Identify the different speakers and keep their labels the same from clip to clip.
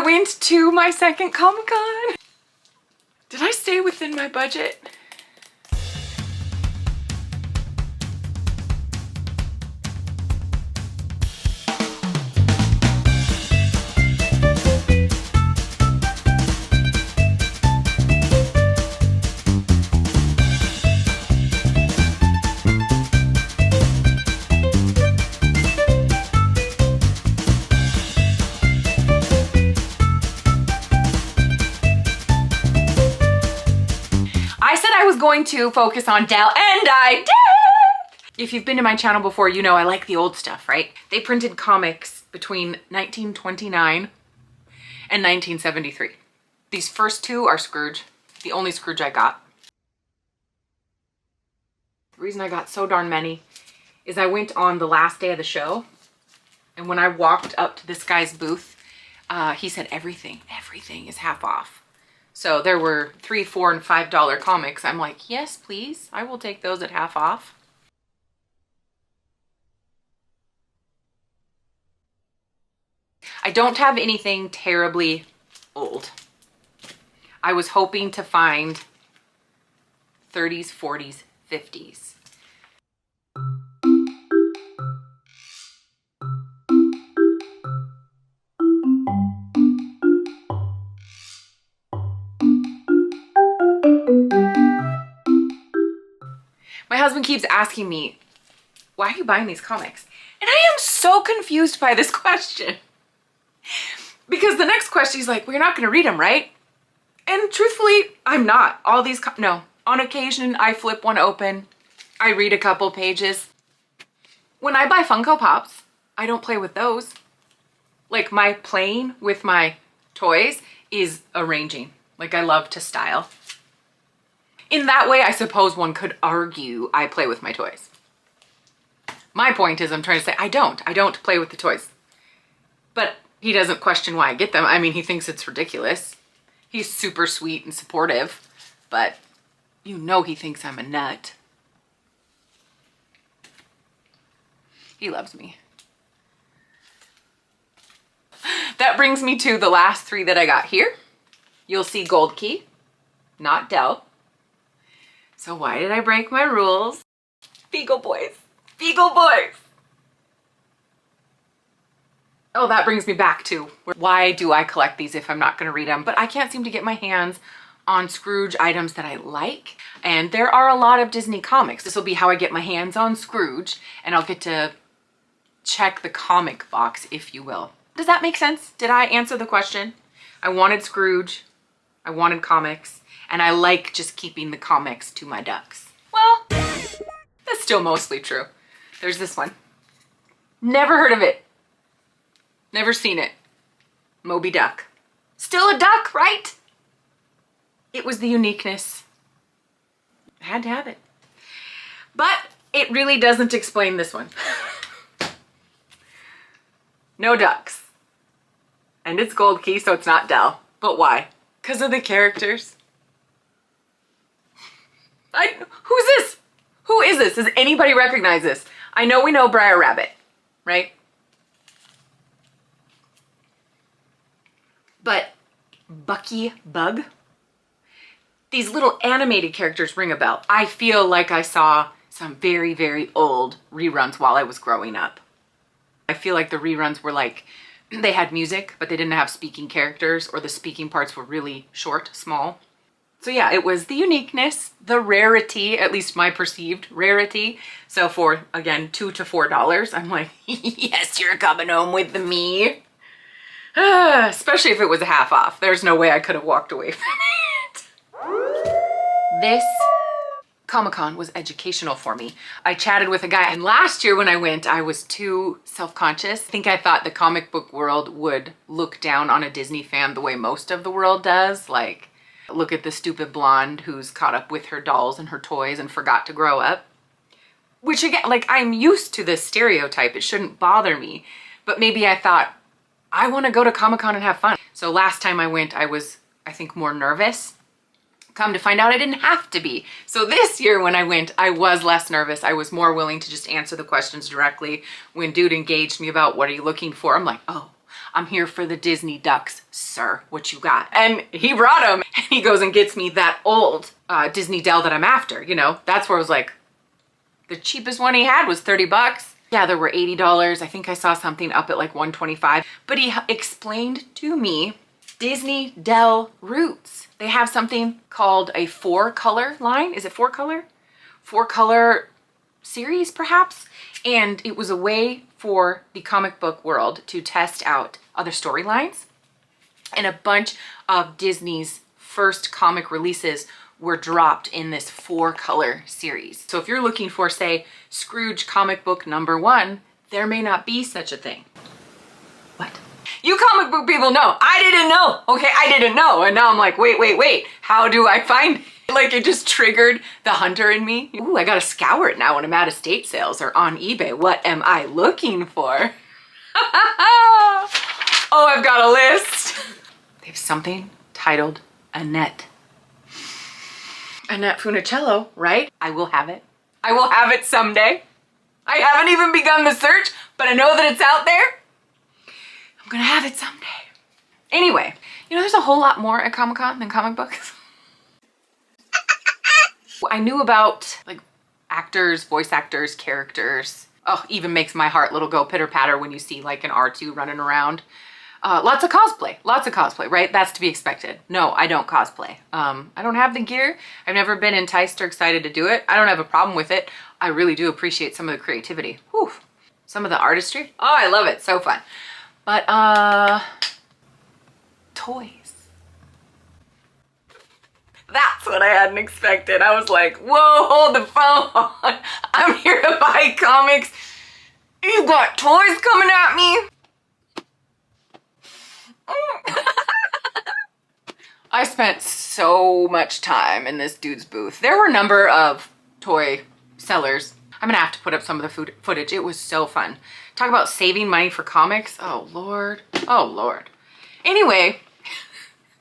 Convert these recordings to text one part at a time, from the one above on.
Speaker 1: I went to my second Comic-Con. Did I stay within my budget? Going to focus on Dell, and I did! If you've been to my channel before, you know I like the old stuff, right? They printed comics between 1929 and 1973. These first two are Srooge, the only Srooge I got. The reason I got so darn many is I went on the last day of the show, and when I walked up to this guy's booth, he said everything is half off. So there were $3, $4, and $5 comics. I'm like, yes, please. I will take those at half off. I don't have anything terribly old. I was hoping to find 30s, 40s, 50s. My husband keeps asking me, why are you buying these comics? And I am so confused by this question. Because the next question, he's like, well, you're not going to read them, right? And truthfully, I'm not. All these, no. On occasion, I flip one open. I read a couple pages. When I buy Funko Pops, I don't play with those. Like, my playing with my toys is arranging. Like, I love to style. In that way, I suppose one could argue I play with my toys. My point is, I'm trying to say I don't play with the toys. But he doesn't question why I get them. I mean, he thinks it's ridiculous. He's super sweet and supportive, but you know he thinks I'm a nut. He loves me. That brings me to the last three that I got here. You'll see Gold Key, not Dell. So why did I break my rules? Beagle boys. Beagle boys. Oh, that brings me back to why do I collect these if I'm not going to read them? But I can't seem to get my hands on Srooge items that I like. And there are a lot of Disney comics. This will be how I get my hands on Srooge, and I'll get to check the comic box, if you will. Does that make sense? Did I answer the question? I wanted Srooge. I wanted comics. And I like just keeping the comics to my ducks. Well, that's still mostly true. There's this one. Never heard of it. Never seen it. Moby Duck. Still a duck, right? It was the uniqueness. I had to have it. But it really doesn't explain this one. No ducks. And it's Gold Key, so it's not Dell. But why? Because of the characters. Who's this? Who is this? Does anybody recognize this? I know we know Briar Rabbit, right? But Bucky Bug? These little animated characters ring a bell. I feel like I saw some very, very old reruns while I was growing up. I feel like the reruns were like, they had music, but they didn't have speaking characters, or the speaking parts were really short, small. So yeah, it was the uniqueness, the rarity, at least my perceived rarity. So for, again, $2 to $4, I'm like, yes, you're coming home with me. Especially if it was a half off. There's no way I could have walked away from it. This Comic-Con was educational for me. I chatted with a guy, and last year when I went, I was too self-conscious. I think I thought the comic book world would look down on a Disney fan the way most of the world does. Like, look at the stupid blonde who's caught up with her dolls and her toys and forgot to grow up. Which again, like, I'm used to this stereotype. It shouldn't bother me. But maybe I thought, I want to go to Comic-Con and have fun. So last time I went, I was, I think, more nervous. Come to find out I didn't have to be. So this year when I went, I was less nervous. I was more willing to just answer the questions directly. When dude engaged me about what are you looking for, I'm like, oh, I'm here for the Disney ducks, sir. What you got? And he brought them, and he goes and gets me that old Disney Dell that I'm after, you know? That's where I was like, the cheapest one he had was 30 bucks. Yeah, there were $80. I think I saw something up at like 125. But he explained to me Disney Dell roots. They have something called a 4-color line. Is it 4-color? 4-color series, perhaps? And it was a way for the comic book world to test out other storylines. And a bunch of Disney's first comic releases were dropped in this 4-color series. So if you're looking for, say, Srooge comic book #1, there may not be such a thing. What? You comic book people know. I didn't know. Okay, I didn't know. And now I'm like, wait. How do I find it? Like, it just triggered the hunter in me. Ooh, I gotta scour it now when I'm at estate sales or on eBay. What am I looking for? Oh, I've got a list. They have something titled Annette. Annette Funicello, right? I will have it. I will have it someday. I haven't even begun the search, but I know that it's out there. I'm gonna have it someday. Anyway, you know, there's a whole lot more at Comic-Con than comic books. I knew about like actors, voice actors, characters. Oh, even makes my heart little go pitter patter when you see like an R2 running around. Lots of cosplay, right? That's to be expected. No, I don't cosplay. I don't have the gear. I've never been enticed or excited to do it. I don't have a problem with it. I really do appreciate some of the creativity. Whew. Some of the artistry. Oh, I love it. So fun. But, toys. That's what I hadn't expected. I was like, whoa, hold the phone. I'm here to buy comics. You got toys coming at me? I spent so much time in this dude's booth. There were a number of toy sellers. I'm gonna have to put up some of the footage. It was so fun. Talk about saving money for comics. Oh, Lord. Oh, Lord. Anyway,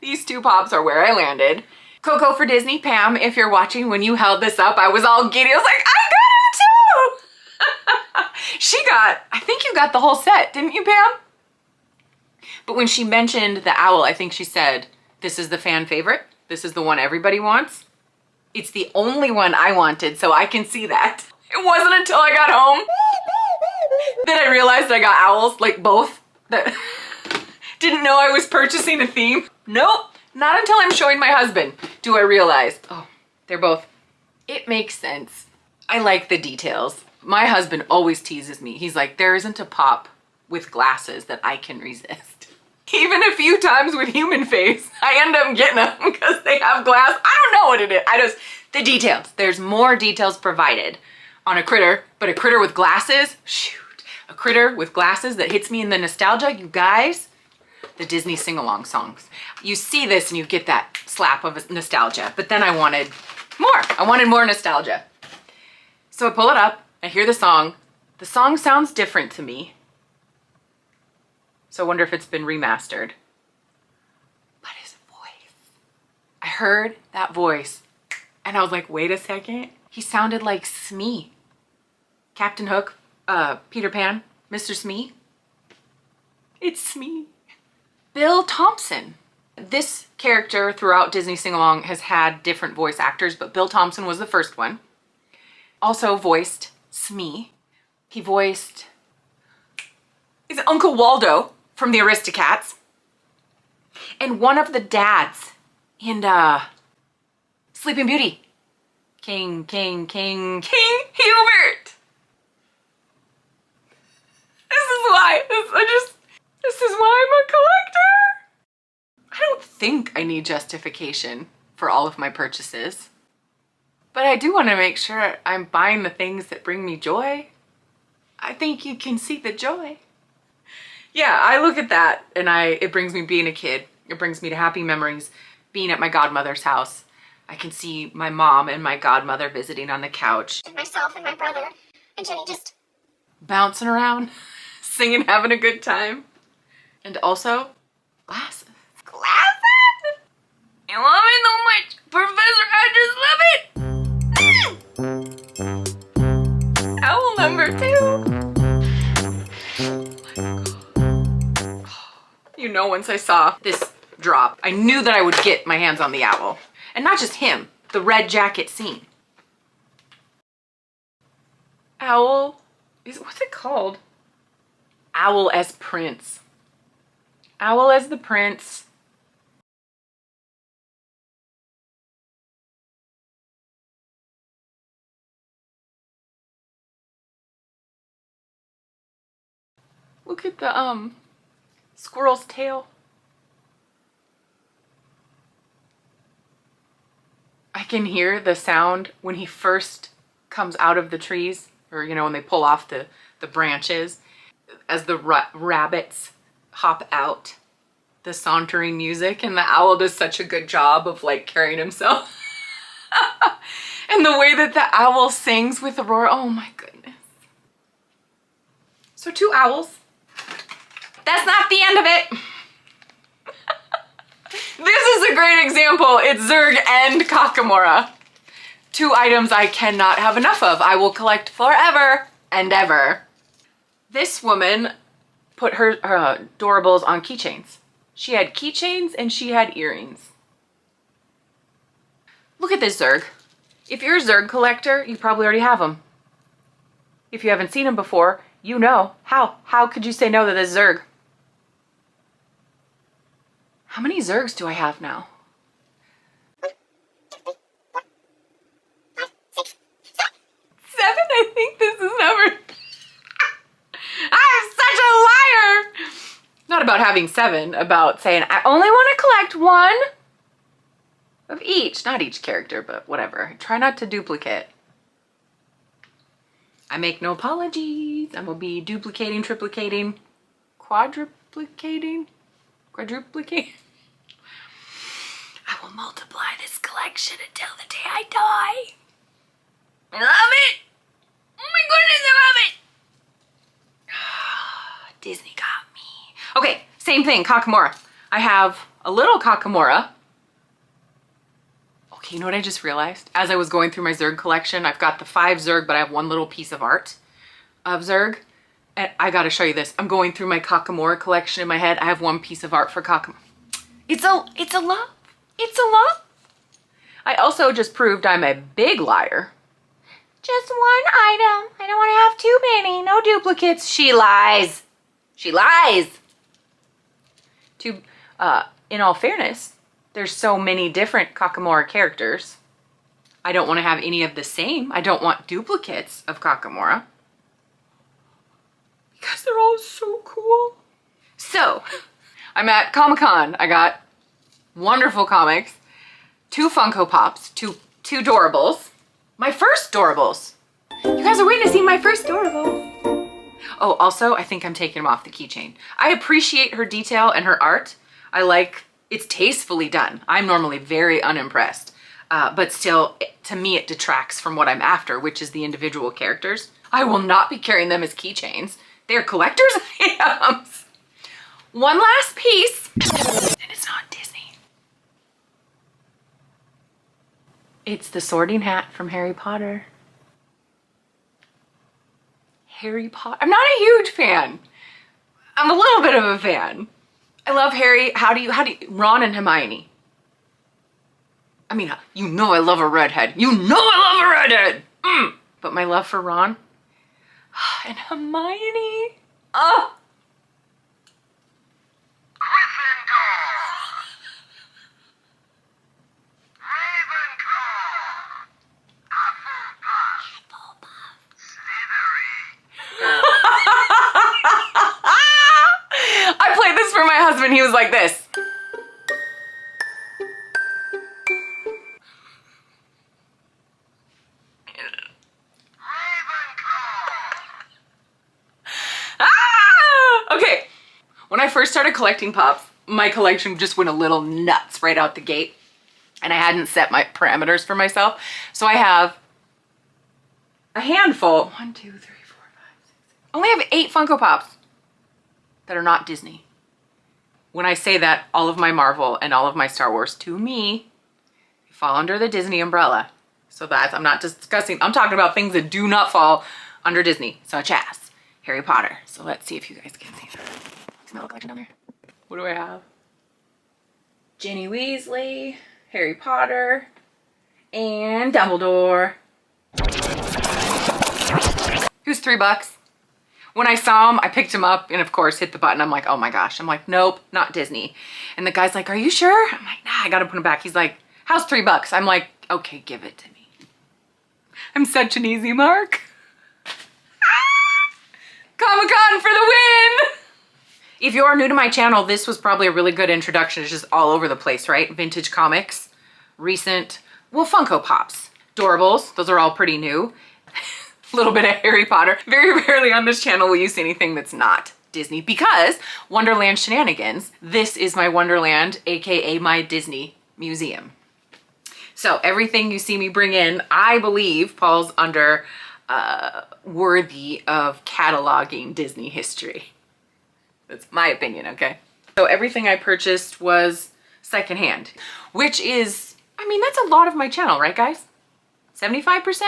Speaker 1: these two pops are where I landed. Coco for Disney. Pam, if you're watching, when you held this up, I was all giddy. I was like, I got him too! I think you got the whole set, didn't you, Pam? But when she mentioned the owl, I think she said, this is the fan favorite. This is the one everybody wants. It's the only one I wanted, so I can see that. It wasn't until I got home that I realized I got owls, like both. That didn't know I was purchasing a theme. Nope, not until I'm showing my husband do I realize, oh, they're both. It makes sense. I like the details. My husband always teases me. He's like, there isn't a pop with glasses that I can resist. Even a few times with human face, I end up getting them because they have glass. I don't know what it is. The details. There's more details provided on a critter, but a critter with glasses, shoot. A critter with glasses that hits me in the nostalgia, you guys, the Disney sing-along songs. You see this and you get that slap of nostalgia, but then I wanted more. I wanted more nostalgia. So I pull it up, I hear the song. The song sounds different to me. So I wonder if it's been remastered. But his voice. I heard that voice and I was like, wait a second. He sounded like Smee. Captain Hook, Peter Pan, Mr. Smee. It's Smee. Bill Thompson. This character throughout Disney Sing-Along has had different voice actors, but Bill Thompson was the first one. Also voiced Smee. He voiced he's Uncle Waldo from the Aristocats. And one of the dads in Sleeping Beauty. King Hubert. This is why I'm a collector. I don't think I need justification for all of my purchases, but I do want to make sure I'm buying the things that bring me joy. I think you can see the joy. Yeah, I look at that and it brings me being a kid. It brings me to happy memories being at my godmother's house. I can see my mom and my godmother visiting on the couch.
Speaker 2: And myself and my brother and Jenny just
Speaker 1: bouncing around, singing, having a good time. And also, glasses. Glasses! You love me so much, Professor, I just love it! Owl number 2. Oh my God. know once I saw this drop, I knew that I would get my hands on the owl. And not just him, the red jacket scene. Owl, what's it called? Owl as Prince. Owl as the Prince. Look at the squirrel's tail. I can hear the sound when he first comes out of the trees, or you know, when they pull off the branches, as the rabbits hop out, the sauntering music, and the owl does such a good job of like carrying himself. And the way that the owl sings with a roar, oh my goodness. So 2 owls. That's not the end of it. This is a great example. It's Zurg and Kakamora. 2 items I cannot have enough of. I will collect forever and ever. This woman put her Doorables on keychains. She had keychains and she had earrings. Look at this Zurg. If you're a Zurg collector, you probably already have them. If you haven't seen them before, you know. How could you say no to this Zurg? How many Zurgs do I have now? 7? I think this is number. I'm such a liar! Not about having 7, about saying I only want to collect 1 of each. Not each character, but whatever. Try not to duplicate. I make no apologies. I'm gonna be duplicating, triplicating, quadruplicating. I will multiply this collection until the day I die. I love it. Oh my goodness, I love it. Disney got me. Okay, same thing, Kakamora. I have a little Kakamora. Okay, you know what I just realized? As I was going through my Zurg collection, I've got the 5 Zurg, but I have 1 little piece of art of Zurg. And I gotta show you this. I'm going through my Kakamora collection in my head. I have 1 piece of art for Kakamora. It's a love. It's a love. I also just proved I'm a big liar. Just 1 item. I don't want to have too many. No duplicates. She lies. She lies. In all fairness, there's so many different Kakamora characters. I don't want to have any of the same. I don't want duplicates of Kakamora. Because they're all so cool. So, I'm at Comic-Con. I got wonderful comics, 2 Funko Pops, two Doorables. My first Doorables. You guys are waiting to see my first Doorables. Oh, also, I think I'm taking them off the keychain. I appreciate her detail and her art. I like, it's tastefully done. I'm normally very unimpressed. But still, to me, it detracts from what I'm after, which is the individual characters. I will not be carrying them as keychains. They're collector's items. 1 last piece, and it's not Disney. It's the sorting hat from Harry Potter. Harry Potter. I'm not a huge fan. I'm a little bit of a fan. I love Harry. How do you, Ron and Hermione. I mean, you know I love a redhead. You know I love a redhead. But my love for Ron and Hermione. Oh. I played this for my husband. He was like this. Okay, when I first started collecting Pops, my collection just went a little nuts right out the gate. And I hadn't set my parameters for myself. So I have a handful. 1, 2, 3, 4, 5, 6, 7. I only have 8 Funko Pops that are not Disney. When I say that, all of my Marvel and all of my Star Wars, to me, fall under the Disney umbrella. So that's, I'm not discussing, I'm talking about things that do not fall under Disney, such as Harry Potter. So let's see if you guys can see that. See my little collection down there? What do I have? Ginny Weasley, Harry Potter, and Dumbledore. Who's $3? When I saw him, I picked him up and of course hit the button. I'm like, oh my gosh. I'm like, nope, not Disney. And the guy's like, are you sure? I'm like, nah, I gotta put him back. He's like, how's $3? I'm like, okay, give it to me. I'm such an easy mark. Comic-Con for the win! If you are new to my channel, this was probably a really good introduction. It's just all over the place, right? Vintage comics, recent, well, Funko Pops, Doorables, those are all pretty new. A little bit of Harry Potter. Very rarely on this channel will you see anything that's not Disney because Wonderland shenanigans. This is my Wonderland, AKA my Disney museum. So everything you see me bring in, I believe falls under worthy of cataloging Disney history. That's my opinion, okay? So everything I purchased was secondhand, which is, I mean, that's a lot of my channel, right guys? 75%?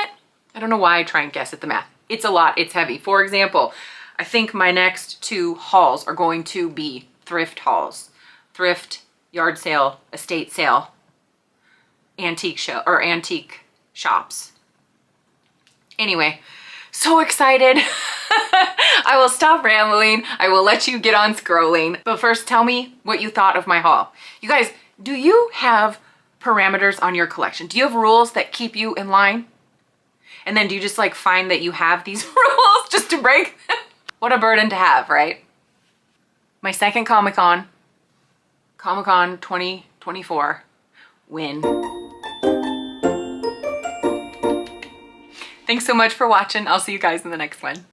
Speaker 1: I don't know why I try and guess at the math. It's a lot, it's heavy. For example, I think my next 2 hauls are going to be thrift hauls. Thrift, yard sale, estate sale, antique show, or antique shops. Anyway, so excited. I will stop rambling. I will let you get on scrolling. But first, tell me what you thought of my haul. You guys, do you have parameters on your collection? Do you have rules that keep you in line? And then do you just like find that you have these rules just to break them? What a burden to have, right? My second Comic-Con, Comic-Con 2024 win. Thanks so much for watching. I'll see you guys in the next one.